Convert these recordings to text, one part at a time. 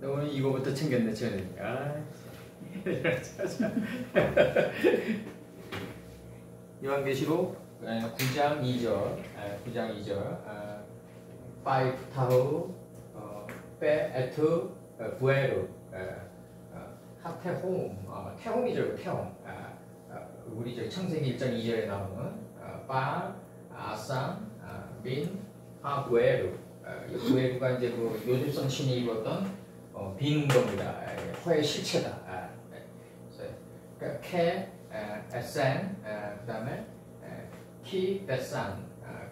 오늘 이거부터 챙겼네, 쟤는. 요한계시록 9장 2절, 9장 2절. 파이프타흐 페 에트 부에르 하테홈, 태홈이죠, 태홈. 우리 저 창세기 1장 2절에 나오는 바 아산 민 하부에르. 부에르가 이제 그 요셉선 신이 입었던 비능도입니다. 허의 실체다. 그러니까 케 에센 그다음에 키 베산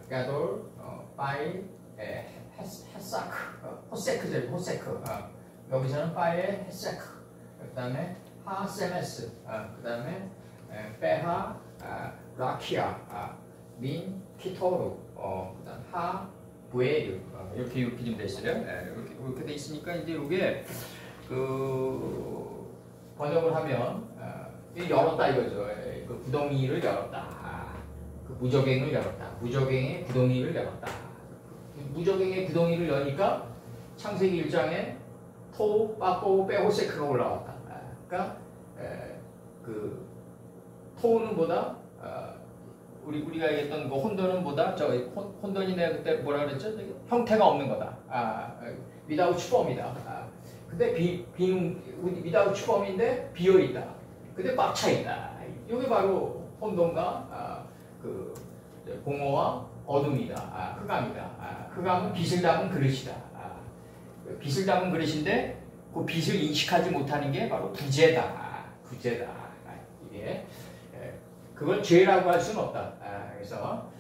가돌 바이 헤사크 호세크죠, 호세크. 여기서는 바이의 헤세크. 그다음에 하세메스. 그다음에 베하 라키아 민 키토르. 그다음 하 부에르. 이렇게 좀 돼 있어요. 이렇게 돼 있으니까 이제 이게 그 번역을 하면 열었다 이거죠. 그 구덩이를 열었다. 그 무적행을 열었다. 무적행의 구덩이를 열었다. 무적행의 구덩이를 여니까 창세기 1장에 토, 빠꼬, 빼호세크가 올라왔다. 그러니까 그 토는 보다 우리가 얘기했던 그 혼돈은 보다 혼돈이 내가 그때 뭐라 그랬죠? 형태가 없는 거다. without form이다. 근데 without form인데 비어 있다. 근데 꽉 차 있다. 이게 바로 혼돈과 그 공허와 어둠이다. 흑암이다. 흑암은 빛을 담은 그릇이다. 빛을 담은 그릇인데 그 빛을 인식하지 못하는 게 바로 부재다. 부재다. 이게 그걸 죄라고 할 수는 없다. 그래서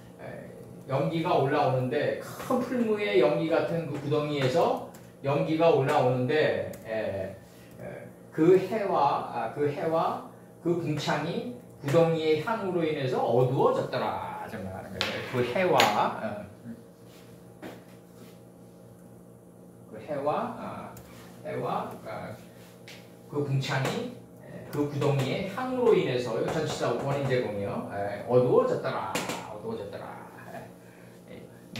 연기가 올라오는데 큰 풀무의 연기 같은 그 구덩이에서 연기가 올라오는데 그 해와 그 궁창이 구덩이의 향으로 인해서 어두워졌더라. 정말 그 해와 그 궁창이 그 구덩이의 향으로 인해서 전치사 원인 제공이요. 어두워졌더라.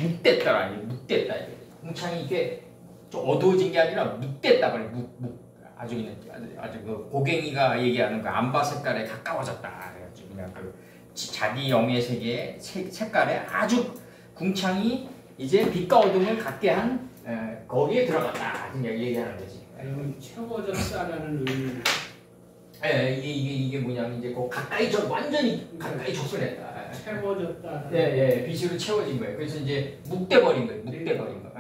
묵됐더라. 묵됐다. 궁창이 이게 좀 어두워진 게 아니라 묵됐다. 아주 그 고갱이가 얘기하는 그 암바 색깔에 가까워졌다. 그냥 그 자기 영의 세계의 색깔에 아주 궁창이 이제 빛과 어둠을 갖게 한 거기에 들어갔다. 그냥 얘기하는 거지. 채워졌다라는 의미. 이게 뭐냐면 이제 그 완전히 가까이 접근했다. 채워졌다. 빛으로 채워진 거예요. 그래서 이제 묵대버린 거예요. 묵대버린 거.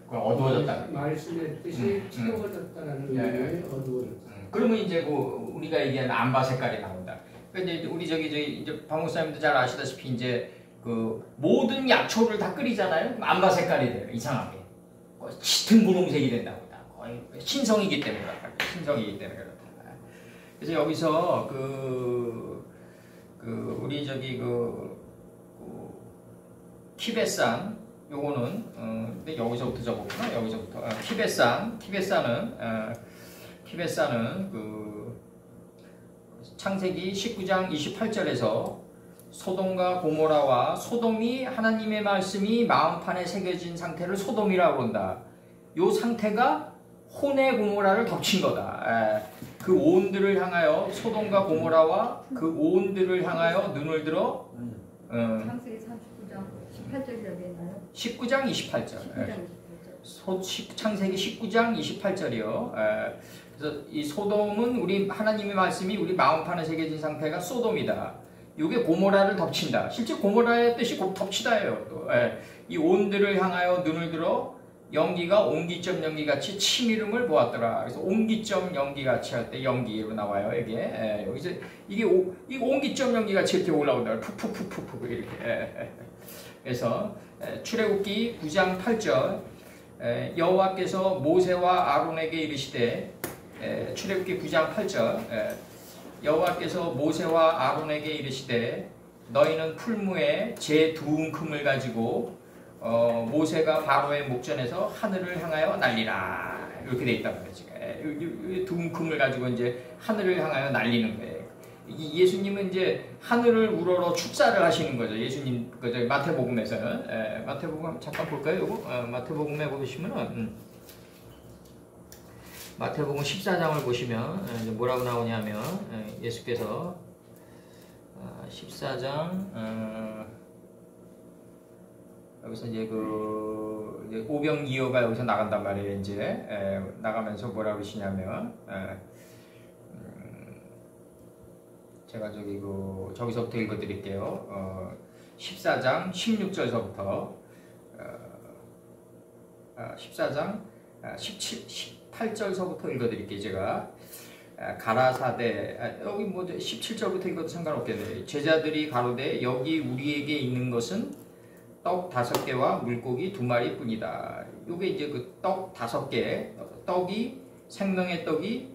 어두워졌다. 말씀의 뜻이 채워졌다라는 의미의 어두워졌다. 그러면 이제 그 우리가 얘기하는 암바 색깔이 나온다. 그러니까 이제 우리 이제 박목사님도 잘 아시다시피 이제 그 모든 약초를 다 끓이잖아요. 암바 색깔이 돼요. 이상하게. 짙은 분홍색이 된다고. 거의 신성이기 때문에 그렇다. 그래서 여기서 우리 키베산 요거는 근데 여기서부터 적었구나. 여기서부터 키베산은 그 창세기 19장 28절에서 소돔과 고모라와 소돔이 하나님의 말씀이 마음판에 새겨진 상태를 소돔이라고 한다. 요 상태가 혼의 고모라를 덮친 거다. 그 오온들을 향하여 소돔과 고모라와 그 오온들을 향하여 눈을 들어 창세기 39장 18절이라고 했나요? 19장 28절. 창세기 19장 28절이요. 그래서 이 소돔은 우리 하나님의 말씀이 우리 마음판에 새겨진 상태가 소돔이다. 이게 고모라를 덮친다. 실제 고모라의 뜻이 덮치다예요. 또 이 온들을 향하여 눈을 들어 연기가 옹기점 연기같이 치밀음을 보았더라. 그래서 옹기점 연기같이 할 때 연기로 나와요. 이게 여기서 이게 옹기점 연기같이 이렇게 올라온다. 푹푹푹푹 이렇게. 그래서 출애굽기 9장 8절 여호와께서 모세와 아론에게 이르시되 출애굽기 9장 8절 여호와께서 모세와 아론에게 이르시되 너희는 풀무에 제 두 움큼을 가지고 모세가 바로의 목전에서 하늘을 향하여 날리라. 이렇게 돼 있단 말이지. 두 움큼을 가지고 이제 하늘을 향하여 날리는 거예요. 예수님은 이제 하늘을 우러러 축사를 하시는 거죠. 예수님 마태복음에서는 마태복음 잠깐 볼까요? 이거 마태복음에 보시면은 마태복음 14장을 보시면 이제 뭐라고 나오냐면 예수께서 14장 여기서 이제 그 오병이어가 여기서 나간단 말이에요. 이제 나가면서 뭐라고 그러시냐면 제가 저기서부터 읽어드릴게요. 14장 16절서부터 14장 18절서부터 읽어드릴게요. 제가 가라사대 여기 뭐 17절부터 읽어도 상관없겠네요. 제자들이 가로되 여기 우리에게 있는 것은 떡 5개와 물고기 2마리 뿐이다. 요게 이제 그 떡 5개, 떡이 생명의 떡이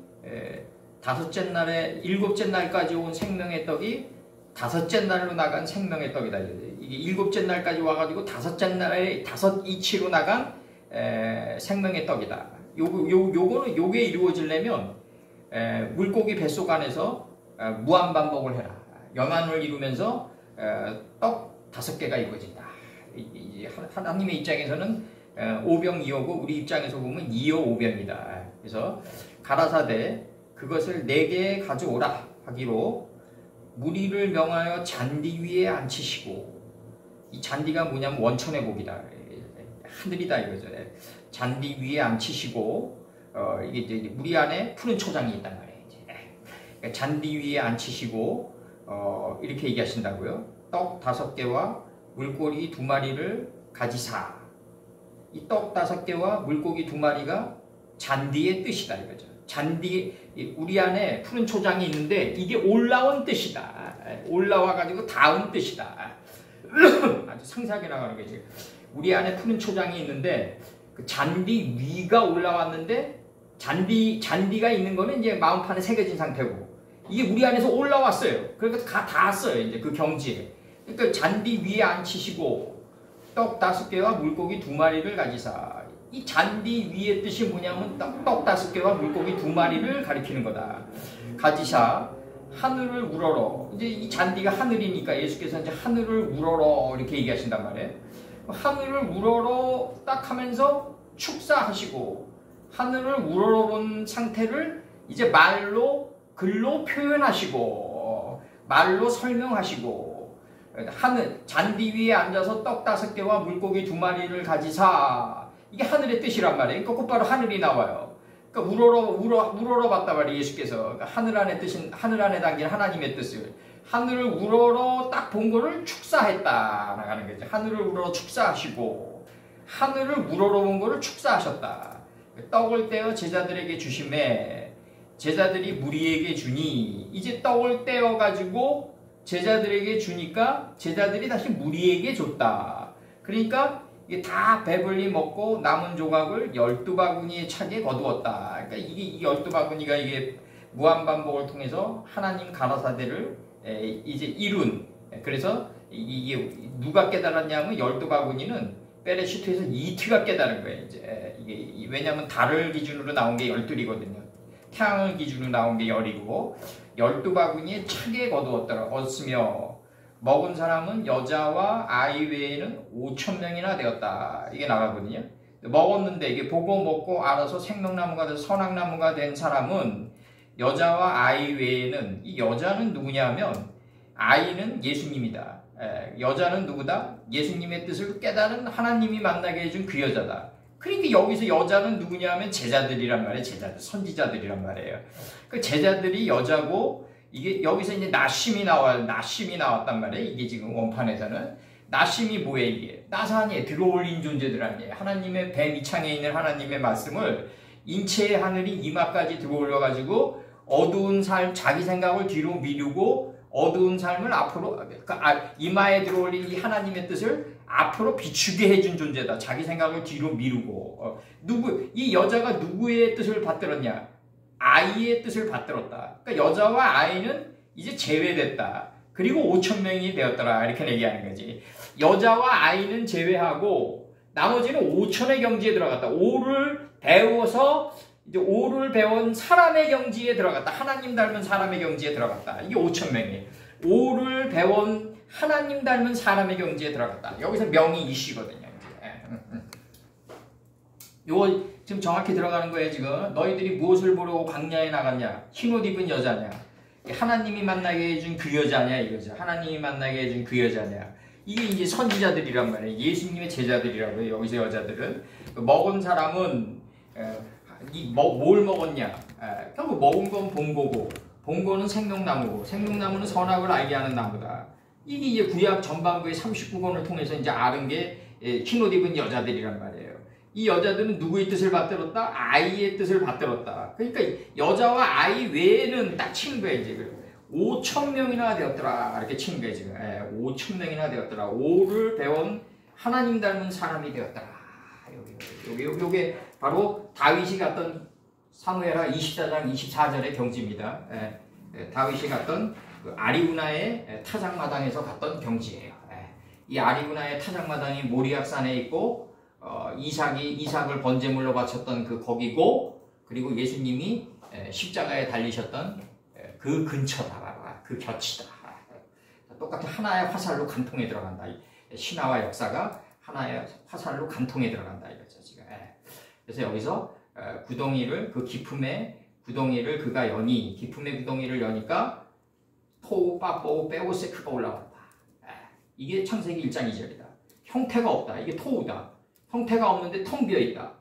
5째 날에 7째 날까지 온 생명의 떡이 5째 날로 나간 생명의 떡이다. 이게 7째 날까지 와가지고 5째 날에 5이치로 나간 생명의 떡이다. 요거는 요게 이루어지려면 물고기 뱃속 안에서 무한반복을 해라. 연한을 이루면서 떡 5개가 이루어진다. 하나님의 입장에서는 오병이어고 우리 입장에서 보면 이어오병이다. 그래서 가라사대 그것을 내게 가져오라 하기로 무리를 명하여 잔디 위에 앉히시고, 이 잔디가 뭐냐면 원천의 복이다. 하늘이다 이거죠. 잔디 위에 앉히시고 이게 이제 무리 안에 푸른 초장이 있단 말이에요. 그러니까 잔디 위에 앉히시고 이렇게 얘기하신다고요. 떡 5개와 물고기 2마리를 가지사. 이 떡 5개와 물고기 2마리가 잔디의 뜻이다 이거죠. 잔디, 우리 안에 푸른 초장이 있는데 이게 올라온 뜻이다. 올라와 가지고 닿은 뜻이다. 아주 상세하게 나가는 거지. 우리 안에 푸른 초장이 있는데 그 잔디 위가 올라왔는데 잔디가 있는 거는 이제 마음판에 새겨진 상태고, 이게 우리 안에서 올라왔어요. 그러니까 다 닿았어요. 이제 그 경지에. 그러니까 잔디 위에 앉히시고 떡 5개와 물고기 2마리를 가지사. 이 잔디 위의 뜻이 뭐냐면 떡 5개와 물고기 2마리를 가리키는 거다. 가지사 하늘을 우러러. 이제 이 잔디가 하늘이니까 예수께서 이제 하늘을 우러러 이렇게 얘기하신단 말이에요. 하늘을 우러러 딱 하면서 축사하시고, 하늘을 우러러 본 상태를 이제 말로 글로 표현하시고 말로 설명하시고, 하늘 잔디 위에 앉아서 떡 5개와 물고기 2마리를 가지사. 이게 하늘의 뜻이란 말이에요. 그러니까 곧바로 하늘이 나와요. 그러니까 우러러 봤단 말이에요. 예수께서. 그러니까 하늘 안에 뜻인, 하늘 안에 담긴 하나님의 뜻을, 하늘을 우러러 딱 본 거를 축사했다 나가는 거죠. 하늘을 우러러 축사하시고 하늘을 우러러 본 거를 축사하셨다. 떡을 떼어 제자들에게 주심에 제자들이 무리에게 주니, 이제 떡을 떼어 가지고 제자들에게 주니까 제자들이 다시 무리에게 줬다. 그러니까 이게 다 배불리 먹고 남은 조각을 12바구니에 차게 거두었다. 그러니까 이 12바구니가 이게 무한반복을 통해서 하나님 가라사대를 이제 이룬. 그래서 이게 누가 깨달았냐면 12바구니는 베레시트에서 이트가 깨달은 거예요. 이제 이게 왜냐하면 달을 기준으로 나온 게 12이거든요. 태양을 기준으로 나온 게 10이고 12바구니에 차게 거두었으며 먹은 사람은 여자와 아이 외에는 5,000명이나 되었다. 이게 나가거든요. 먹었는데 이게 보고 먹고 알아서 생명나무가 돼서 선악나무가 된 사람은 여자와 아이 외에는, 이 여자는 누구냐면 아이는 예수님이다. 여자는 누구다? 예수님의 뜻을 깨달은 하나님이 만나게 해준 그 여자다. 그러니까 여기서 여자는 누구냐면 제자들이란 말이에요. 제자들, 선지자들이란 말이에요. 그 제자들이 여자고, 이게 여기서 이제 나심이 나와요. 나심이 나왔단 말이에요. 이게 지금 원판에서는 나심이 뭐예요? 이게 나사안에 들어올린 존재들 아니에요. 하나님의 배 밑창에 있는 하나님의 말씀을 인체의 하늘이 이마까지 들어올려 가지고 어두운 삶, 자기 생각을 뒤로 미루고 어두운 삶을 앞으로, 이마에 들어올린 이 하나님의 뜻을 앞으로 비추게 해준 존재다. 자기 생각을 뒤로 미루고. 이 여자가 누구의 뜻을 받들었냐? 아이의 뜻을 받들었다. 그러니까 여자와 아이는 이제 제외됐다. 그리고 5,000명이 되었더라. 이렇게 얘기하는 거지. 여자와 아이는 제외하고 나머지는 5천의 경지에 들어갔다. 오를 배워서 이제 오를 배운 사람의 경지에 들어갔다. 하나님 닮은 사람의 경지에 들어갔다. 이게 5,000명이에요. 오를 배운 하나님 닮은 사람의 경지에 들어갔다. 여기서 명이 이시거든요. 요거 지금 정확히 들어가는 거예요. 지금 너희들이 무엇을 보려고 광야에 나갔냐? 흰옷 입은 여자냐? 하나님이 만나게 해준 그 여자냐 이거죠. 하나님이 만나게 해준 그 여자냐. 이게 이제 선지자들이란 말이에요. 예수님의 제자들이라고요. 여기서 여자들은 먹은 사람은 뭘 먹었냐? 결국 먹은 건 본고고, 본고는 생명나무고, 생명나무는 선악을 알게 하는 나무다. 이게 이제 구약 전반부의 39권을 통해서 이제 아는 게 흰옷 입은 여자들이란 말이에요. 이 여자들은 누구의 뜻을 받들었다? 아이의 뜻을 받들었다. 그러니까 여자와 아이 외에는 딱 치는 거예요, 지금. 5,000명이나 되었더라. 이렇게 치는 거예요, 지금. 5,000명이나 되었더라. 5를 배운 하나님 닮은 사람이 되었더라. 요게 바로 다윗이 갔던 사무엘하 24장 24절의 경지입니다. 다윗이 갔던 그 아리우나의 타작마당에서 갔던 경지예요. 이 아리우나의 타작마당이 모리악산에 있고 이삭을 번제물로 바쳤던 그 거기고, 그리고 예수님이 십자가에 달리셨던 그 근처다, 그 곁이다. 똑같은 하나의 화살로 간통에 들어간다. 신화와 역사가 하나의 화살로 간통에 들어간다 이거죠 지금. 그래서 여기서 구덩이를, 그 깊음의 구덩이를 그가 여니, 깊음의 구덩이를 여니까 토우 빠뽀 빼고 세크가 올라왔다. 이게 창세기 1장 2절이다. 형태가 없다. 이게 토우다. 형태가 없는데 텅 비어 있다.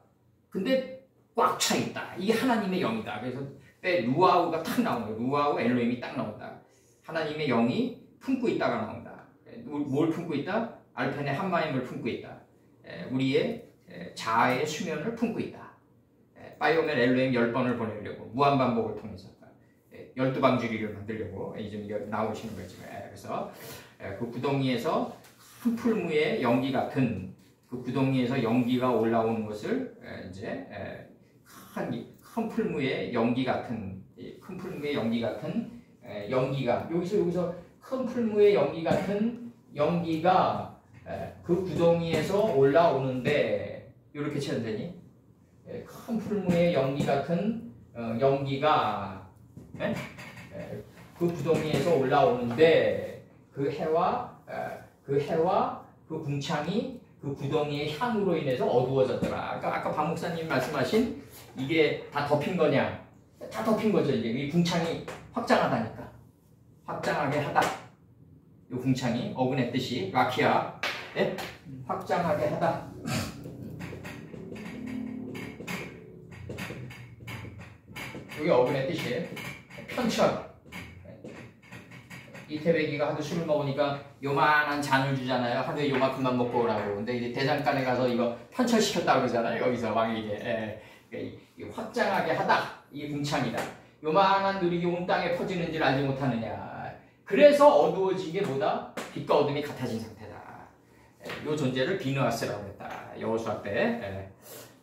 근데 꽉 차 있다. 이게 하나님의 영이다. 그래서 루아우가 탁 나오는 거예요. 루아우 엘로힘이 딱 나온다. 하나님의 영이 품고 있다가 나온다. 뭘 품고 있다? 알펜의 한마임을 품고 있다. 우리의 자아의 수면을 품고 있다. 바이오멜 엘로힘 10번을 보내려고 무한반복을 통해서 12방주리를 만들려고 이제 나오시는 거죠. 그래서 그 구덩이에서 한 풀무의 연기 같은, 그 구덩이에서 연기가 올라오는 것을 이제 큰 풀무의 연기 같은, 큰 풀무의 연기 같은 연기가 여기서 큰 풀무의 연기 같은 연기가 그 구덩이에서 올라오는데, 이렇게 쳐야 되니? 큰 풀무의 연기 같은 연기가 그 구덩이에서 올라오는데 그 해와 그 궁창이 그 구덩이의 향으로 인해서 어두워졌더라. 아까 박 목사님 말씀하신 이게 다 덮인 거냐? 다 덮인 거죠. 이제 이 궁창이 확장하다니까. 확장하게 하다. 이 궁창이 어근의 뜻이 라키아, 확장하게 하다. 이게 어근의 뜻이에요. 편철. 이태백이가 하도 술을 먹으니까 요만한 잔을 주잖아요. 하루에 요만큼만 먹고 오라고. 근데 이제 대장간에 가서 이거 편철시켰다고 그러잖아요. 여기서 왕에게. 확장하게 하다. 이게 궁창이다. 요만한 누리기 온 땅에 퍼지는 줄 알지 못하느냐. 그래서 어두워진 게 뭐다? 빛과 어둠이 같아진 상태다. 요 존재를 비누아스라고 했다. 여호수아 때.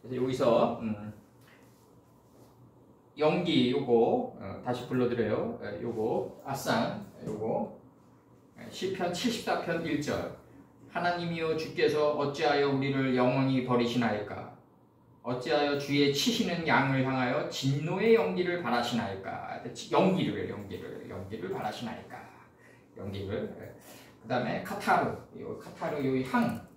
그래서 여기서 연기 요거 다시 불러드려요. 요거 아산 요거 시편 74편 1절. 하나님이여 주께서 어찌하여 우리를 영원히 버리시나이까? 어찌하여 주의 치시는 양을 향하여 진노의 연기를 바라시나이까? 연기를 바라시나이까? 연기를. 그 다음에 카타르 요 향.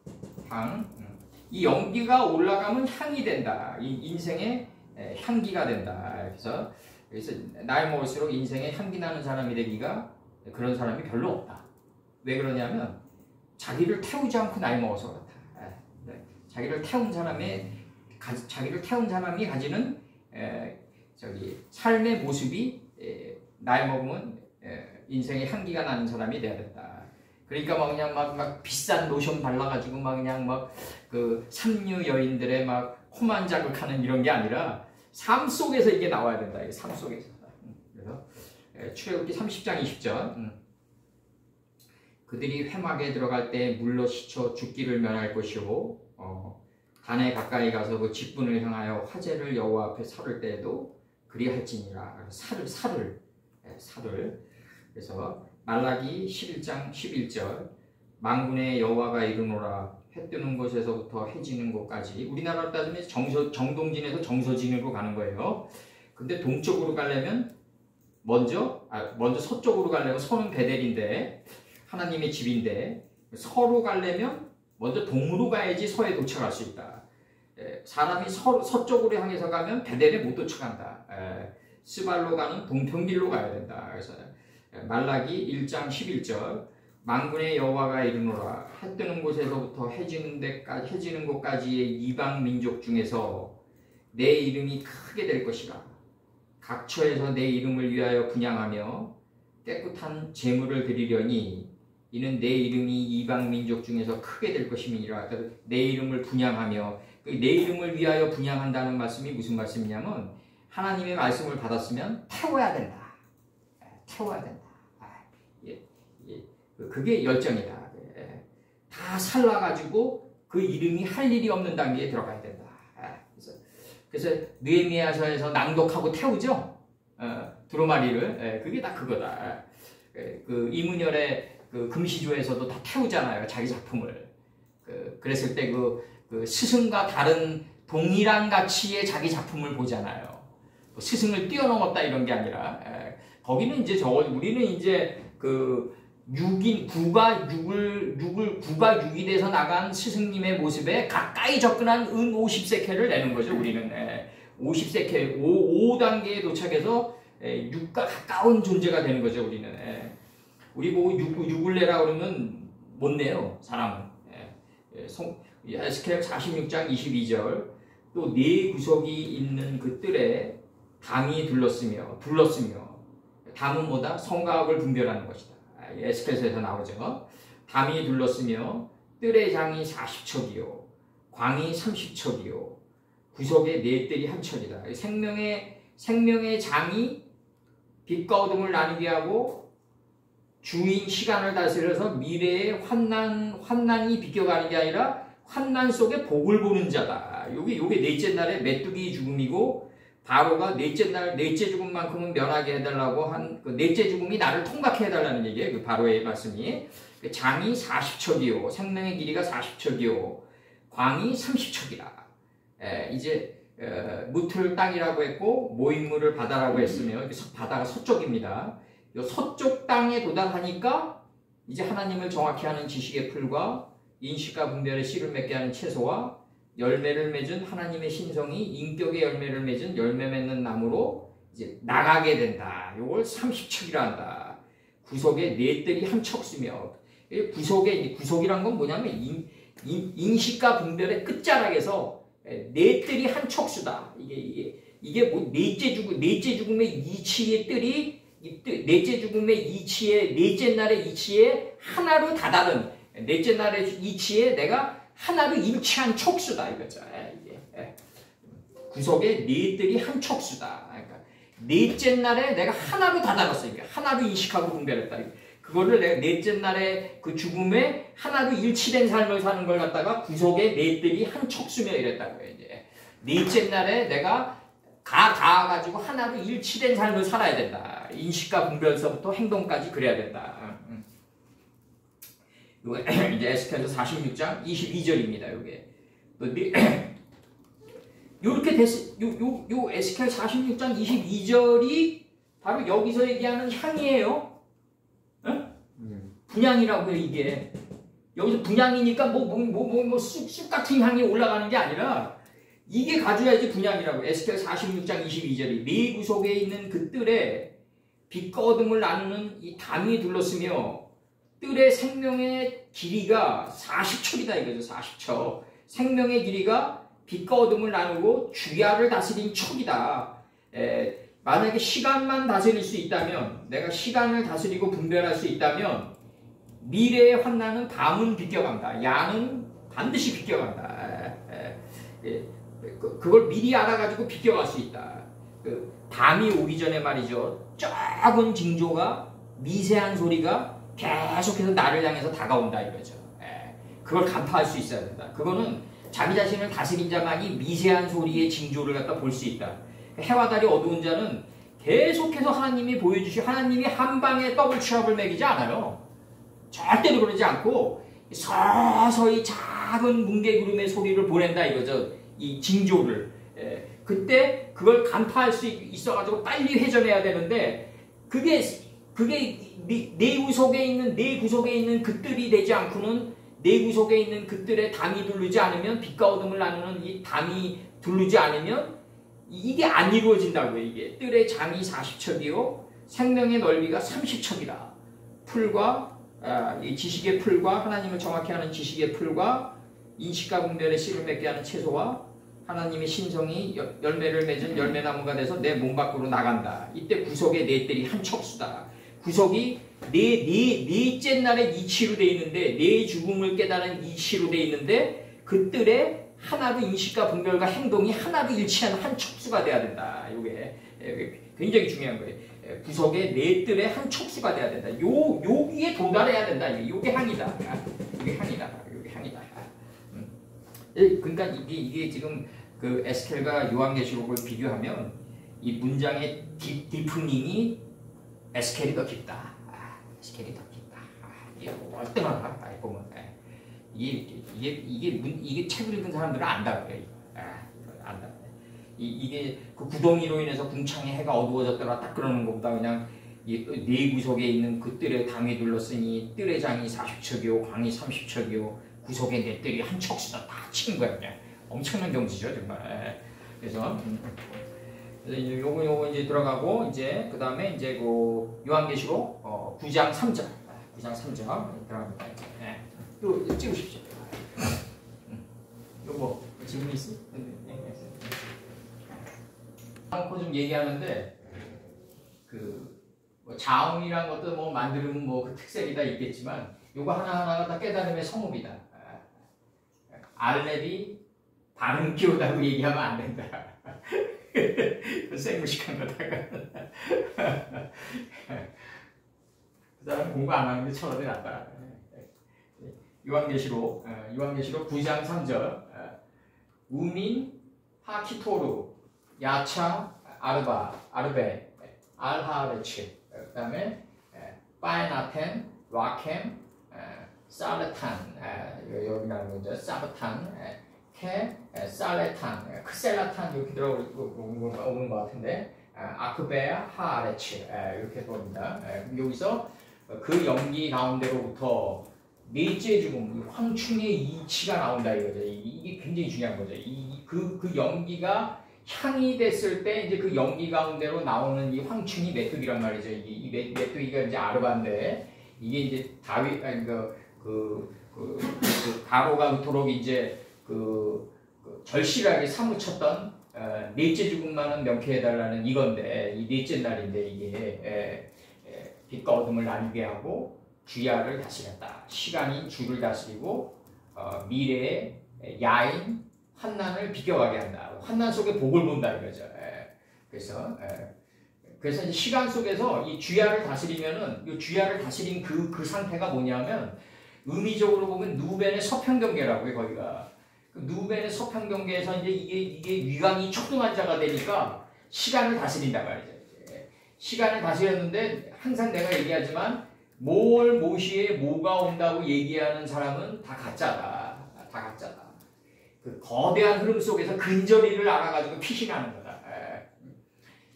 이 연기가 올라가면 향이 된다. 이 인생의 향기가 된다. 그래서 나이 먹을수록 인생에 향기 나는 사람이 되기가, 그런 사람이 별로 없다. 왜 그러냐면 자기를 태우지 않고 나이 먹어서 그렇다. 자기를 태운 사람이 가지는 삶의 모습이 나이 먹으면 인생에 향기가 나는 사람이 돼야 된다. 그러니까 그냥 막 비싼 로션 발라가지고 그냥 그 삼류 여인들의 코만 자극하는 이런 게 아니라 삶 속에서 이게 나와야 된다. 이게 삶 속에서. 그래서 출애굽기 30장 20절. 그들이 회막에 들어갈 때 물로 씻어 죽기를 면할 것이고, 단에 가까이 가서 그 직분을 향하여 화제를 여호와 앞에 살을 때에도 그리할지니라. 살을. 그래서 말라기 11장 11절. 만군의 여호와가 이르노라. 해 뜨는 곳에서부터 해 지는 곳까지. 우리나라로 따지면 정동진에서 정서진으로 가는 거예요. 근데 동쪽으로 가려면 먼저 서쪽으로 가려면 서는 베델인데, 하나님의 집인데, 서로 가려면 먼저 동으로 가야지 서에 도착할 수 있다. 사람이 서쪽으로 향해서 가면 베델에 못 도착한다. 스발로 가는 동편길로 가야 된다. 그래서 말라기 1장 11절 만군의 여호와가 이르노라 해 뜨는 곳에서부터 해지는 곳까지의 이방 민족 중에서 내 이름이 크게 될 것이라. 각처에서 내 이름을 위하여 분향하며 깨끗한 제물을 드리려니 이는 내 이름이 이방 민족 중에서 크게 될 것임이니라. 내 이름을 분향하며 내 이름을 위하여 분향한다는 말씀이 무슨 말씀이냐면 하나님의 말씀을 받았으면 태워야 된다. 태워야 된다. 그게 열정이다. 다 살라가지고 그 이름이 할 일이 없는 단계에 들어가야 된다. 그래서 느헤미야서에서 낭독하고 태우죠. 두루마리를. 그게 다 그거다. 그 이문열의 그 금시조에서도 다 태우잖아요. 자기 작품을. 그랬을 때 그 스승과 다른 동일한 가치의 자기 작품을 보잖아요. 스승을 뛰어넘었다 이런 게 아니라 거기는 이제 우리는 이제 그 9가 6이 돼서 나간 스승님의 모습에 가까이 접근한 50세켈을 내는 거죠. 우리는 50세켈 5단계에 도착해서 6과 가까운 존재가 되는 거죠. 우리는 우리 보고 6을 내라 그러면 못 내요. 사람은. 에스겔 46장 22절 또 네 구석이 있는 그 뜰에 담이 둘렀으며 담은 뭐다? 성가학을 분별하는 것이다. 에스겔서에서 나오죠. 담이 둘렀으며 뜰의 장이 40척이요 광이 30척이요 구석에 네 뜰이 한 척이다. 생명의 장이 빛과 어둠을 나누게 하고 주인 시간을 다스려서 미래의 환난이 비껴가는 게 아니라 환난 속에 복을 보는 자다. 요게 넷째 날에 메뚜기 죽음이고 바로가 넷째 죽음만큼은 면하게 해달라고 한 그 넷째 죽음이 나를 통각해 해달라는 얘기예요. 그 바로의 말씀이. 장이 40척이요 생명의 길이가 40척이요 광이 30척이라. 이제 무틀 땅이라고 했고 모임물을 바다라고 했으며 바다가 서쪽입니다. 요 서쪽 땅에 도달하니까 이제 하나님을 정확히 하는 지식의 풀과 인식과 분별의 씨를 맺게 하는 채소와 열매를 맺은 하나님의 신성이 인격의 열매를 맺은 열매 맺는 나무로 이제 나가게 된다. 요걸 30척이라 한다. 구석에 네 뜰이 한 척수며 구석이란 건 뭐냐면 인식과 분별의 끝자락에서 네 뜰이 한 척수다. 이게 뭐 넷째 죽음의 이치의 뜰이 넷째 죽음의 이치에 넷째 날의 이치에 하나로 다다른 넷째 날의 이치에 내가 하나로 일치한 척수다 이거죠. 구석에 네 뜰이 한 척수다. 그러니까 넷째 날에 내가 하나로 다다랐어. 하나로 인식하고 분별했다. 그거를 내가 넷째 날에 그 죽음에 하나로 일치된 삶을 사는 걸 갖다가 구석에 네 뜰이 한 척수며 이랬다고요. 이제 넷째 날에 내가 가가지고 하나로 일치된 삶을 살아야 된다. 인식과 분별서부터 행동까지 그래야 된다. 이제 에스겔서 46장 22절입니다. 요게 요렇게 요 에스겔 46장 22절이 바로 여기서 얘기하는 향이에요. 분향이라고 해요. 이게 여기서 분향이니까 쑥 같은 향이 올라가는 게 아니라 이게 가져야지 분향이라고. 에스겔 46장 22절이 네 구석에 있는 그 뜰에 빛과 어둠을 나누는 이 담이 둘렀으며 뜰의 생명의 길이가 40척이다 이거죠. 40척. 생명의 길이가 빛과 어둠을 나누고 주야를 다스린 척이다. 만약에 시간만 다스릴 수 있다면, 내가 시간을 다스리고 분별할 수 있다면 미래의 환난은 담은 비껴간다. 야는 반드시 비껴간다. 그걸 미리 알아가지고 비껴갈 수 있다. 담이 오기 전에 말이죠. 작은 징조가 미세한 소리가 계속해서 나를 향해서 다가온다 이거죠. 그걸 간파할 수 있어야 된다. 그거는 자기 자신을 다스린 자만이 미세한 소리의 징조를 갖다 볼 수 있다. 해와 달이 어두운 자는 계속해서 하나님이 보여주시 하나님이 한 방에 더블 취업을 매기지 않아요. 절대로 그러지 않고 서서히 작은 뭉게구름의 소리를 보낸다 이거죠. 이 징조를. 그때 그걸 간파할 수 있어가지고 빨리 회전해야 되는데 그게 네 구석에 있는 그 뜰이 되지 않고는 내 구속에 있는 그 뜰에 담이 두르지 않으면 빛과 어둠을 나누는 이 담이 두르지 않으면 이게 안 이루어진다고요. 이게 뜰의 장이 40척이요 생명의 넓이가 30척이다. 풀과 이 지식의 풀과 하나님을 정확히 아는 지식의 풀과 인식과 분별의 씨를 맺게 하는 채소와 하나님의 신성이 열매를 맺은 열매나무가 돼서 내 몸 밖으로 나간다. 이때 구속의 네 뜰이 한 척수다. 구속이 넷째 날의 이치로 돼 있는데 내 죽음을 깨달은 이치로 돼 있는데 그 뜰에 하나로 인식과 분별과 행동이 하나로 일치하는 한 척수가 돼야 된다. 이게 굉장히 중요한 거예요. 구속의 네 뜰의 한 척수가 돼야 된다. 여기에 도달해야 된다. 이게 향이다. 이게 향이다. 이게 향이다. 그러니까 이게 지금 그 에스겔과 요한계시록을 비교하면 이 문장의 디프닝이 에스겔이 더 깊다. 에스겔이 더 깊다. 이게 얼마나 보면 이게 책을 읽은 사람들은 안다 그래요. 안다. 이게 그 구덩이로 인해서 궁창에 해가 어두워졌더라 딱 그러는 것보다 그냥 네 구석에 있는 그 뜰에 담이 둘렀으니 뜰의 장이 40척이요 광이 30척이요 구석에 네 뜰이 한 척수다 다 친 거야 그냥. 엄청난 경지죠 정말. 그래서 이제 요거 이제 들어가고 이제 그 다음에 이제 그 요한계시록 9장 3절 9장 3절 들어갑니다. 또 찍으십시오. 요거 질문 있어? 좀 얘기하는데 뭐 자음이란 것도 뭐 만드는 뭐 그 특색이 다 있겠지만 요거 하나하나가 다 깨달음의 성읍이다. 알렙이 발음 키우다고 얘기하면 안 된다. 생무식한 거다가 그 사람 공부 안 하는데 철학이 낫다. 요한계시록 9장 3절 우민 하키토루 야차 아르베 알하레치 그 다음에 파이나텐 와켐 살레탄 여기 나오는 거죠. 사바탄 케 살레탄 크셀라탄 이렇게 들어오는 것 같은데 아크베아 하아레치 이렇게 보입니다. 여기서 그 연기 가운데로부터 넷째 죽음 황충의 이치가 나온다 이거죠. 이게 굉장히 중요한 거죠. 그 연기가 향이 됐을 때 이제 그 연기 가운데로 나오는 이 황충이 메뚜기란 말이죠. 이 메뚜기가 이제 아르바인데 이게 이제 다윗 그 가로가 그토록 이제 절실하게 사무쳤던 넷째 죽음만은 명쾌해달라는 이건데 이 넷째 날인데 이게 빛과 어둠을 나뉘게 하고 주야를 다스렸다. 시간인 주를 다스리고 미래의 야인 환난을 비껴가게 한다. 환난 속에 복을 본다 이거죠. 그래서 이제 시간 속에서 이 주야를 다스리면은 이 주야를 다스린 그 상태가 뭐냐면 의미적으로 보면 누벤의 서편경계라고요. 거기가 누벤의 서편경계에서 이제 이게 위강이 촉등한 자가 되니까 시간을 다스린다 말이죠. 시간을 다스렸는데 항상 내가 얘기하지만 모시에 뭐가 온다고 얘기하는 사람은 다 가짜다. 다 가짜다. 그 거대한 흐름 속에서 근저리를 알아가지고 피신하는 거다.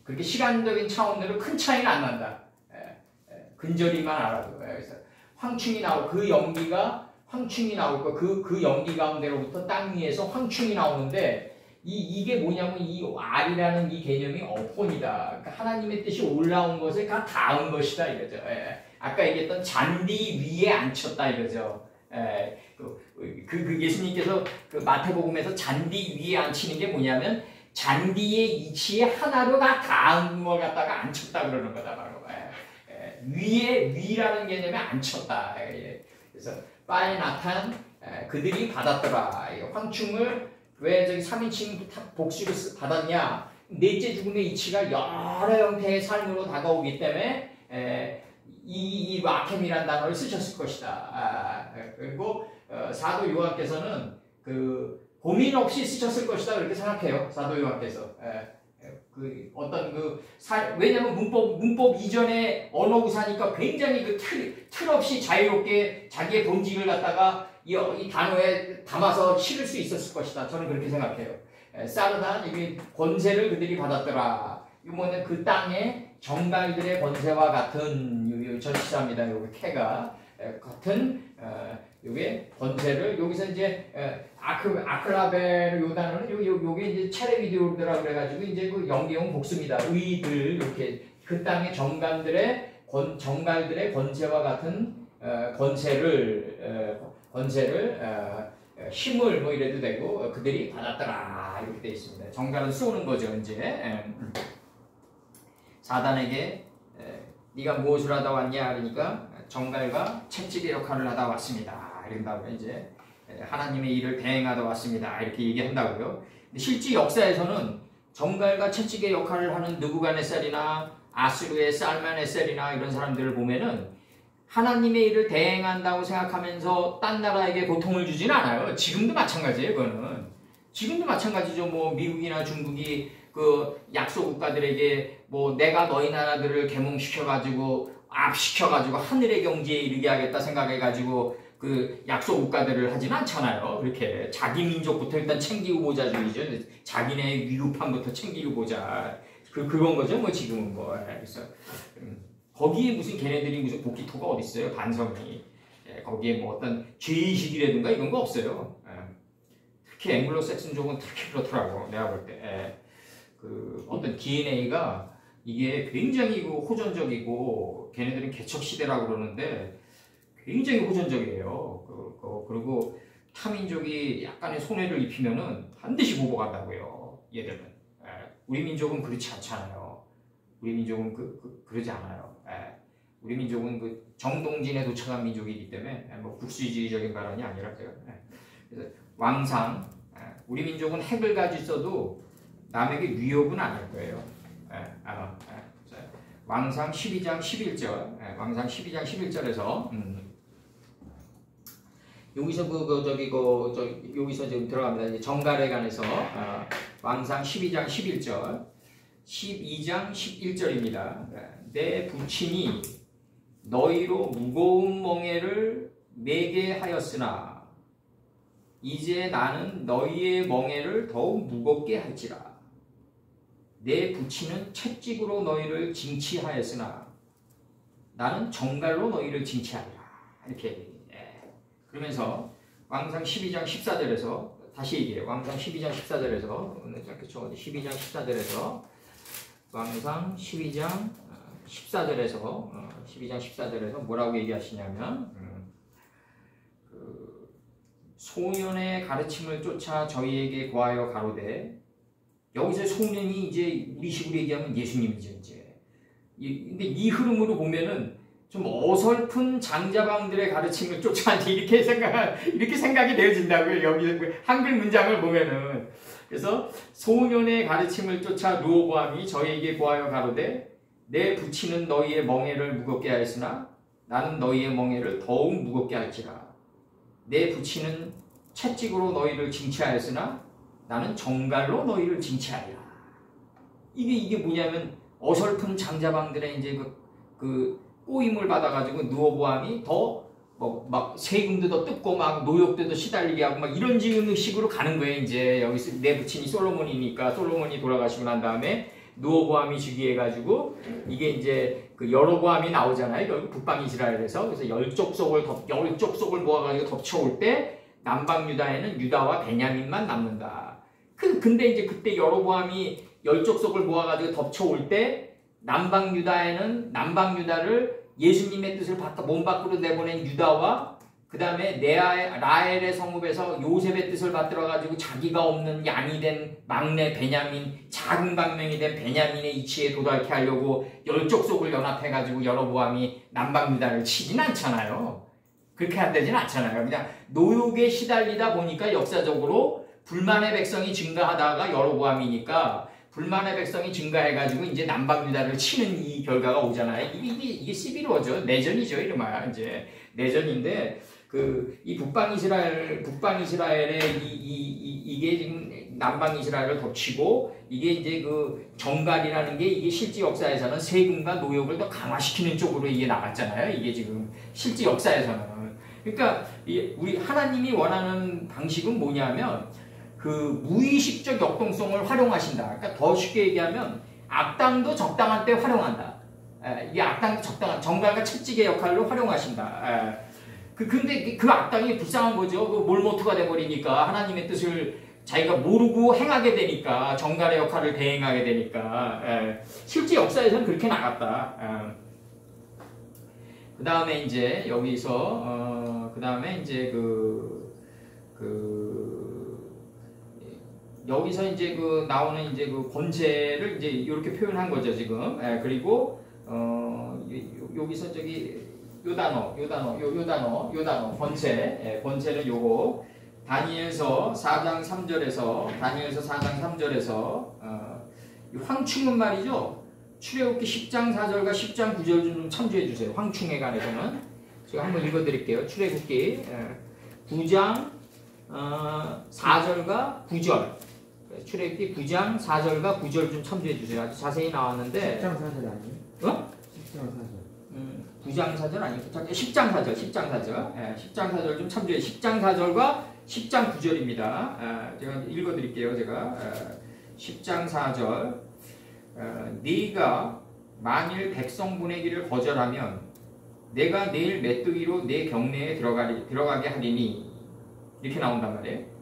그렇게 시간적인 차원대로 큰 차이는 안 난다. 근저리만 알아도. 그래서 황충이 나오고 그 연기가 황충이 나올 거 그 연기 가운데로부터 땅 위에서 황충이 나오는데 이게 뭐냐면 이 알이라는 이 개념이 어폰이다. 그러니까 하나님의 뜻이 올라온 것을 다 닿은 것이다 이거죠. 아까 얘기했던 잔디 위에 앉혔다 이거죠. 그 예수님께서 그 마태복음에서 잔디 위에 앉히는 게 뭐냐면 잔디의 이치에 하나로 다 닿은 걸 갖다가 앉혔다 그러는 거다 바로. 위라는 개념에 앉혔다. 그래서 파에나탄 그들이 받았더라. 황충을 왜 저기 3인칭 복수를 받았냐? 넷째 죽음의 이치가 여러 형태의 삶으로 다가오기 때문에 이 와켐이라는 단어를 쓰셨을 것이다. 그리고 사도 요한께서는 그 고민 없이 쓰셨을 것이다 그렇게 생각해요. 사도 요한께서. 왜냐면 문법 이전에 언어 구사니까 굉장히 그 틀 없이 자유롭게 자기의 본질을 갖다가 이 단어에 담아서 실을 수 있었을 것이다. 저는 그렇게 생각해요. 사르단, 이게 권세를 그들이 받았더라. 이거는 그 땅의 정갈들의 권세와 같은 전치사입니다. 여기 캐가 같은 요게 권세를 여기서 이제 아클라베르 요 단어는 요게 이제 체레비디오르라 그래가지고 이제 그 연계형 복수입니다. 의들 이렇게 그 땅의 정갈들의 권세와 같은 권세를 힘을 뭐 이래도 되고 그들이 받았더라 이렇게 돼 있습니다. 정갈은 쏘는 거죠 이제. 사단에게 네가 무엇을 하다 왔냐 그러니까 정갈과 채찍의 역할을 하다 왔습니다. 이런다고요. 이제 하나님의 일을 대행하다 왔습니다. 이렇게 얘기한다고요. 근데 실제 역사에서는 정갈과 채찍의 역할을 하는 느부갓네살이나 아수르의 살마네셀이나 이런 사람들을 보면은 하나님의 일을 대행한다고 생각하면서 딴 나라에게 고통을 주지는 않아요. 지금도 마찬가지예요. 그거는 지금도 마찬가지죠. 뭐 미국이나 중국이 그 약소 국가들에게 뭐 내가 너희 나라들을 계몽시켜가지고 압시켜가지고 하늘의 경지에 이르게 하겠다 생각해가지고 그 약소 국가들을 하진 않잖아요. 그렇게 자기 민족부터 일단 챙기고 보자주의죠. 자기네 위급함부터 챙기고 보자. 그건 거죠. 뭐 지금은 뭐. 그래서 거기에 무슨 걔네들이 무슨 복귀토가 어디 있어요? 반성이. 거기에 뭐 어떤 죄의식이라든가 이런 거 없어요. 특히 앵글로색슨족은 특히 그렇더라고. 내가 볼 때. 그 어떤 DNA가 이게 굉장히 호전적이고 걔네들은 개척시대라고 그러는데 굉장히 호전적이에요. 그리고 타민족이 약간의 손해를 입히면은 반드시 보복한다고요. 얘들은. 우리 민족은 그렇지 않잖아요. 우리 민족은 그러지 않아요. 우리 민족은 그 정동진에 도착한 민족이기 때문에 뭐 국수주의적인 발언이 아니라 제가. 그래서 왕상 우리 민족은 핵을 가지고 있어도 남에게 위협은 안 할 거예요. 왕상 12장 11절, 왕상 12장 11절에서 여기서 여기서 지금 들어갑니다. 이제 정갈에 관해서 왕상 12장 11절, 12장 11절입니다. 내 부친이 너희로 무거운 멍에를 매게 하였으나 이제 나는 너희의 멍에를 더욱 무겁게 할지라. 내 부친은 채찍으로 너희를 징치하였으나 나는 정갈로 너희를 징치하리라. 이렇게 그러면서 왕상 12장 14절에서 다시 얘기해요. 왕상 12장 14절에서 12장 14절에서 왕상 12장 14절에서 뭐라고 얘기하시냐면 소년의 가르침을 쫓아 저희에게 고하여 가로되 여기서 소년이 이제 우리식으로 얘기하면 예수님이죠 이제. 근데 이 흐름으로 보면은 좀 어설픈 장자방들의 가르침을 쫓아 이렇게 생각이 되어진다고요. 여기 한글 문장을 보면은. 그래서 소년의 가르침을 쫓아 르호보암이 저희에게 고하여 가로되 내 부친은 너희의 멍에를 무겁게 하였으나 나는 너희의 멍에를 더욱 무겁게 할지라. 내 부친은 채찍으로 너희를 징치하였으나 나는 정갈로 너희를 징치하리라. 이게 뭐냐면 어설픈 장자방들의 이제 그 꼬임을 받아가지고 르호보암이 더 막 세금도 더 뜯고 막 노역도 더 시달리게 하고 막 이런 식으로 가는 거예요. 이제 여기서 내 부친이 솔로몬이니까 솔로몬이 돌아가시고 난 다음에 르호보암이 즉위해가지고 이게 이제 그 여로보암이 나오잖아요. 결국 북방 이스라엘에서. 그래서 열 족속을 모아가지고 덮쳐올 때 남방 유다에는 유다와 베냐민만 남는다. 근데 이제 그때 여로보암이 열 족속을 모아가지고 덮쳐올 때 남방 유다를 예수님의 뜻을 몸 밖으로 내보낸 유다와 그 다음에 라헬의 성읍에서 요셉의 뜻을 받들어가지고 자기가 없는 양이 된 막내 베냐민, 작은 강명이 된 베냐민의 이치에 도달케 하려고 열 족속을 연합해가지고 여로보암이 남방 유다를 치진 않잖아요. 그렇게 안 되진 않잖아요. 그냥 노역에 시달리다 보니까 역사적으로 불만의 백성이 증가하다가 여로보암이니까 불만의 백성이 증가해가지고 이제 남방 유다를 치는 이 결과가 오잖아요. 이게 11호죠. 내전이죠. 이름하여 이제 내전인데 이 북방 이스라엘의 이게 지금 남방 이스라엘을 덮치고 이게 이제 그 정갈이라는 게 이게 실제 역사에서는 세금과 노역을 더 강화시키는 쪽으로 이게 나갔잖아요. 이게 지금 실제 역사에서는. 그러니까 우리 하나님이 원하는 방식은 뭐냐면 그 무의식적 역동성을 활용하신다. 그러니까 더 쉽게 얘기하면 악당도 적당한 때 활용한다. 이게 악당도 적당한 정갈과 채찍의 역할로 활용하신다. 근데 그 악당이 불쌍한 거죠. 그 몰모트가 돼버리니까 하나님의 뜻을 자기가 모르고 행하게 되니까 정갈의 역할을 대행하게 되니까 실제 역사에서는 그렇게 나갔다. 그 다음에 이제 여기서 그 다음에 이제 여기서 이제 나오는 이제 권세를 이제 이렇게 표현한 거죠 지금. 그리고 여기서 저기 요 단어 권세 권세는 요거 다니엘서 4장 3절에서 황충은 말이죠. 출애굽기 10장 4절과 10장 9절 좀 참조해 주세요. 황충에 관해서는 제가 한번 읽어드릴게요. 출애굽기 9장 4절과 9절 출애굽기 9장 4절과 9절 좀 참조해 주세요. 아주 자세히 나왔는데 10장 4절 아니에요? 10장 4절 9장 4절 아니고 10장 4절 10장 4절 좀 참조해. 10장 4절과 10장 9절입니다. 제가 읽어드릴게요. 제가 10장 4절 네가 만일 백성 보내기를 거절하면 내가 내일 메뚜기로 내 경내에 들어가게 하리니 이렇게 나온단 말이에요.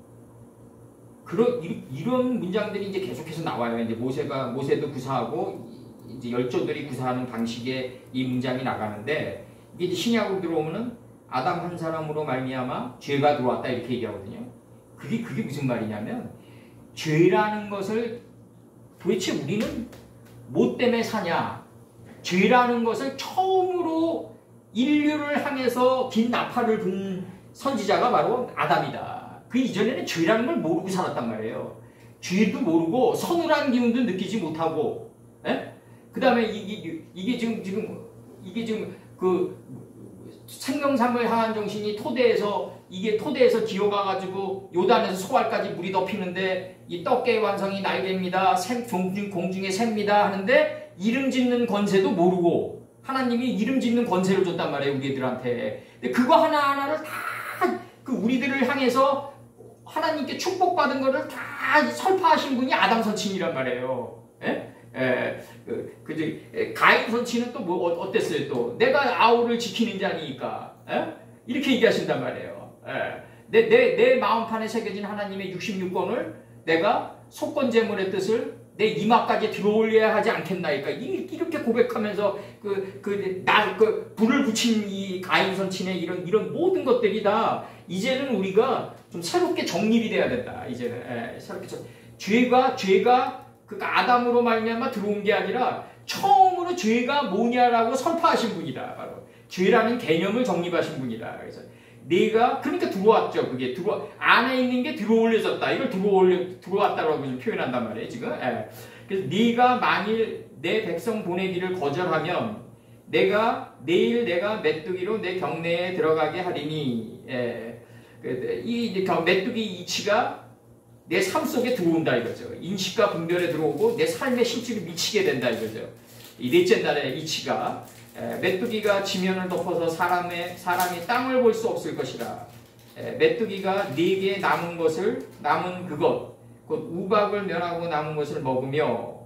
이런 문장들이 이제 계속해서 나와요. 이제 모세도 구사하고 이제 열조들이 구사하는 방식의 이 문장이 나가는데 이게 이제 신약으로 들어오면은 아담 한 사람으로 말미암아 죄가 들어왔다 이렇게 얘기하거든요. 그게 무슨 말이냐면 죄라는 것을 도대체 우리는 뭐 때문에 사냐? 죄라는 것을 처음으로 인류를 향해서 긴 나팔을 분 선지자가 바로 아담이다. 그 이전에는 죄라는 걸 모르고 살았단 말이에요. 죄도 모르고 서늘한 기운도 느끼지 못하고, 그 다음에 이게 지금 그 생명삼을 향한 정신이 토대에서 기어가가지고 요단에서 소알까지 물이 덮이는데 이 떡게의 완성이 날개입니다. 공중의 새입니다. 하는데 이름 짓는 권세도 모르고 하나님이 이름 짓는 권세를 줬단 말이에요. 우리들한테. 근데 그거 하나하나를 다 그 우리들을 향해서 하나님께 축복받은 거를 다 설파하신 분이 아담 선친이란 말이에요. 가인 선친은 또 뭐 어땠어요? 또 내가 아우를 지키는 자니까 이렇게 얘기하신단 말이에요. 내 마음판에 새겨진 하나님의 66권을 내가 속건제물의 뜻을 내 이마까지 들어올려야 하지 않겠나이까 이렇게 고백하면서 불을 붙인 이 가인 선친의 이런 모든 것들이 다 이제는 우리가 좀 새롭게 정립이 돼야 된다. 이제는 새롭게 죄가 그러니까 아담으로 말미암아 들어온 게 아니라 처음으로 죄가 뭐냐라고 선포하신 분이다. 바로 죄라는 개념을 정립하신 분이다. 그래서 그러니까 들어왔죠. 그게 안에 있는 게 들어올려졌다. 이걸 들어왔다라고 좀 표현한단 말이에요. 지금. 그래서 네가 만일 내 백성 보내기를 거절하면 내일 내가 메뚜기로 내 경내에 들어가게 하리니. 이 메뚜기 이치가 내 삶 속에 들어온다 이거죠. 인식과 분별에 들어오고 내 삶의 실질을 미치게 된다 이거죠. 이 넷째 날의 이치가 메뚜기가 지면을 덮어서 사람이 땅을 볼 수 없을 것이라. 메뚜기가 네게 남은 그것 곧 우박을 면하고 남은 것을 먹으며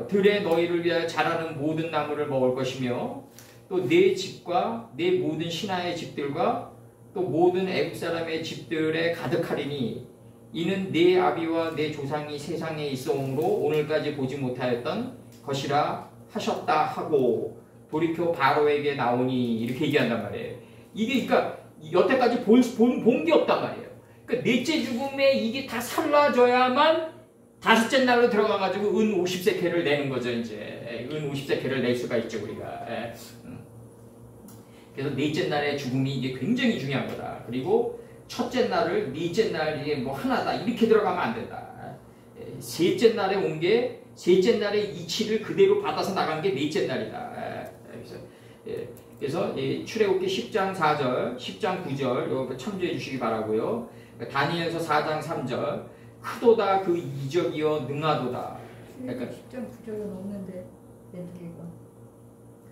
들에 너희를 위하여 자라는 모든 나무를 먹을 것이며 또 내 집과 내 모든 신하의 집들과 또 모든 애국 사람의 집들에 가득하리니 이는 내 아비와 내 조상이 세상에 있어오므로 오늘까지 보지 못하였던 것이라 하셨다 하고 돌이켜 바로에게 나오니 이렇게 얘기한단 말이에요. 이게 그러니까 여태까지 본 게 없단 말이에요. 그러니까 넷째 죽음에 이게 다 사라져야만 다섯째 날로 들어가가지고 은 50세케를 내는 거죠. 이제 은 50세케를 낼 수가 있죠 우리가. 그래서 넷째 날의 죽음이 이게 굉장히 중요한 거다. 그리고 첫째 날을 넷째 날이 뭐 하나다 이렇게 들어가면 안 된다. 셋째 날에 온 게 셋째 날의 이치를 그대로 받아서 나간 게 넷째 날이다. 그래서 출애굽기 10장 4절, 10장 9절 이거 참조해 주시기 바라고요. 다니엘서 4장 3절 크도다 그 이적이여 능하도다. 그러니까 10장 9절은 없는데 메뚜기가.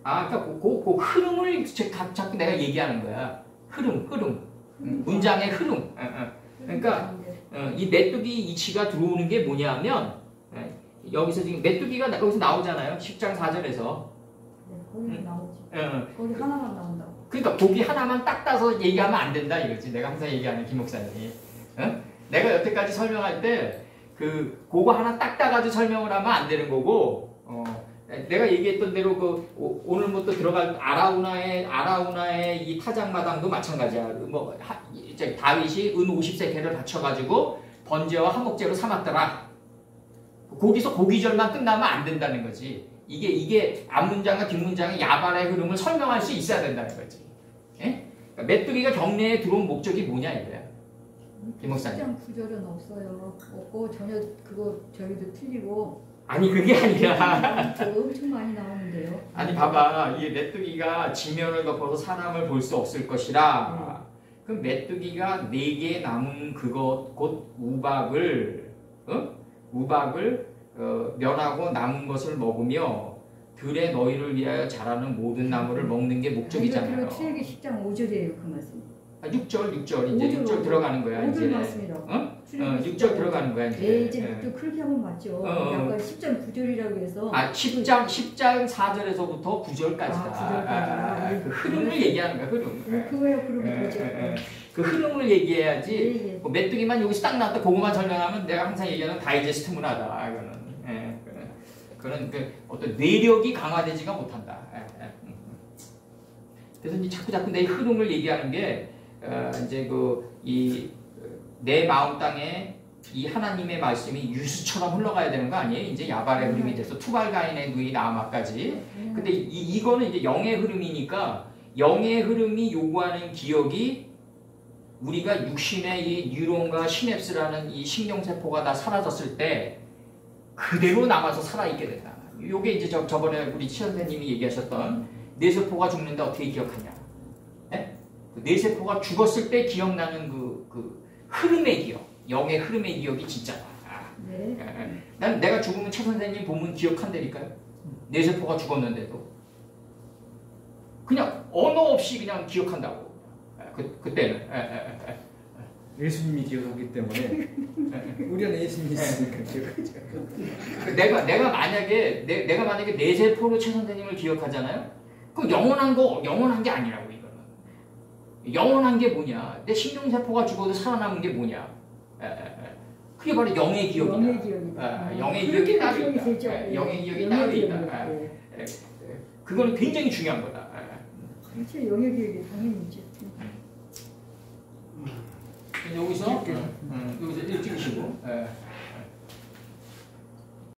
그러니까 그 흐름을 자꾸 내가 얘기하는 거야. 흐름. 문장의 흐름. 그러니까 이 메뚜기 이치가 들어오는 게 뭐냐면 여기서 지금 메뚜기가 여기서 나오잖아요. 10장 4절에서 네, 거기는 나오지. 어. 거기 하나만 나온다고. 그러니까 고기 하나만 딱 따서 얘기하면 안 된다 이거지. 내가 항상 얘기하는 김 목사님이. 어? 내가 여태까지 설명할 때 그거 하나 딱 따가지고 설명을 하면 안 되는 거고. 내가 얘기했던 대로 오늘부터 들어갈 아라우나의 이 타작마당도 마찬가지야. 이제 다윗이 은 50세겔을 바쳐가지고 번제와 화목제로 삼았더라. 거기서 고기절만 끝나면 안 된다는 거지. 이게 앞문장과 뒷문장의 야발의 흐름을 설명할 수 있어야 된다는 거지. 예? 그러니까 메뚜기가 경내에 들어온 목적이 뭐냐 이거야. 김 목사님. 10장 9절은 없어요. 없고 전혀 그거 저희도 틀리고. 아니 그게 아니라. 엄청 많이 나오는데요. 아니 봐봐, 이 메뚜기가 지면을 덮어서 사람을 볼 수 없을 것이라. 그럼 메뚜기가 4개 남은 그것 곧 우박을 면하고 남은 것을 먹으며 들에 너희를 위하여 자라는 모든 나무를 먹는 게 목적이잖아요. 출애굽기 10장 5절이에요 그 말씀. 6절 이제 6절 들어가는 거야 5절 이제. 말씀이라고. 6절 들어가는 거야 이제. 네, 이제 좀 그렇게 하면 맞죠. 약간 10장 9절이라고 해서. 10장 4절에서부터 9절까지다. 그 흐름을 얘기하는 거야 흐름. 그거야 그러면 되죠. 그 흐름을 얘기해야지. 예. 뭐 메뚜기만 여기서 딱 나왔다 그거만 설명하면 내가 항상 얘기하는 다이제스트 문화다 이거는. 그런 어떤 뇌력이 강화되지가 못한다. 그래서 이제 자꾸 내 흐름을 얘기하는 게 이제 내 마음 땅에 이 하나님의 말씀이 유수처럼 흘러가야 되는 거 아니에요? 이제 야발의 흐름이 돼서 투발가인의 누이 나아마까지. 근데 이거는 이제 영의 흐름이니까 영의 흐름이 요구하는 기억이 우리가 육신의 이 뉴런과 시냅스라는 이 신경세포가 다 사라졌을 때 그대로 남아서 살아있게 된다. 요게 이제 저번에 우리 치현대님이 얘기하셨던 뇌세포가 죽는데 어떻게 기억하냐. 네? 뇌세포가 죽었을 때 기억나는 그 흐름의 기억, 영의 흐름의 기억이 진짜다. 네. 난 내가 죽으면 최 선생님 보면 기억한다니까요. 뇌세포가 죽었는데도 그냥 언어 없이 그냥 기억한다고. 그때는. 예수님이 기억하기 때문에 우리는 예수님이 있으니까 기억하죠. 내가 만약에 내 세포로 최 선생님을 기억하잖아요. 그럼 영원한 게 아니라고 이거는. 영원한 게 뭐냐? 내 신경세포가 죽어도 살아남은 게 뭐냐? 그게 바로 영의 기억이다. 영의 기억이다. 영의 기억이 따로 있다. 되죠. 영의 기억이 따로 있다. 그거는 굉장히 중요한 거다. 그렇지, 영의 기억이 당연히 있죠. 여기서 찍으시고.